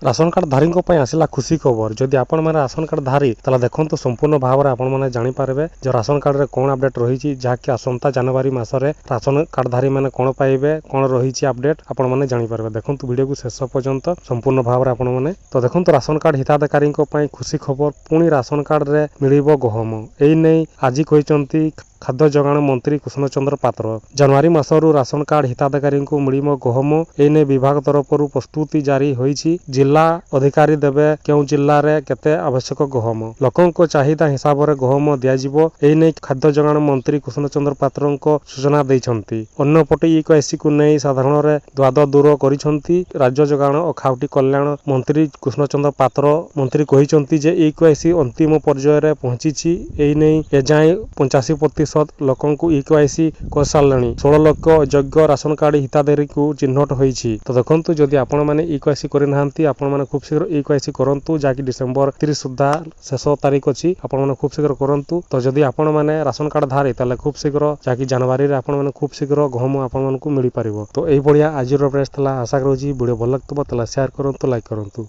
Ration card धारी आसला खुशी खबर जदि आपण मैंने राशन कार्ड धारी ताला देखो संपूर्ण भाव में आपण मैंने जानीपारे जो राशन कार्ड रे कौन अपडेट रही जहाँकि आसंता जनवरी मसरे राशन कार्ड धारी मैंने कौन पाइबे कौन रही अपडेट आपण मैंने जानीपारे देखो वीडियो को शेष पर्यंत संपूर्ण भाव में आपण मैंने तो देखो राशन कार्ड हिताधिकारी खुशी खबर पुणी राशन कार्ड रे मिलिबो गहम एई नहीं आज कहते खाद्य जोगाण मंत्री कृष्ण चंद्र पात्र जनवरी मासरू राशन कार्ड हिताधिकारी को मिलिबो गहम एने विभाग तरफ प्रस्तुति जारी होईछि जिला अधिकारी देवे क्यों जिल्ला रे केते आवश्यक गहम लोकंको चाहिदा हिसाब रे गहम दियाजिबो एने खाद्य जोगाण मंत्री कृष्ण चंद्र पात्र सूचना दैछंती अन्यपटे इक्वासी को नहीं साधारण रे द्वाद दूर करिसंती राज्य जोगाण और खाउटी कल्याण मंत्री कृष्ण चंद्र पात्र मंत्री कहिसंती जे इक्वासी अंतिम पर्याय रे पहुंचीछि एने एजाय 85% लोकंकु इक्वासी कर सारले 16 लाख योग्य राशन कार्ड हिताधिकारी को चिन्हट होईछि तो देखंतु जदि आपण माने इक्वासी करि नाहंती आपण माने खूब शीघ्र इक्वासी करंतु जाकि डिसेंबर 30 सुद्धा शेष तारीख अछि आपण माने खूब शीघ्र करंतु तो जदि आपण माने राशन कार्ड धारी ताले खूब शीघ्र जाकि जनवरी रे आपण माने खूब शीघ्र गहम आपण मानकु मिली परिबो तो एई बढिया आजिर प्रेस थला आशा करूची वीडियो भल लागतबो तला शेयर करंतु लाइक करंतु।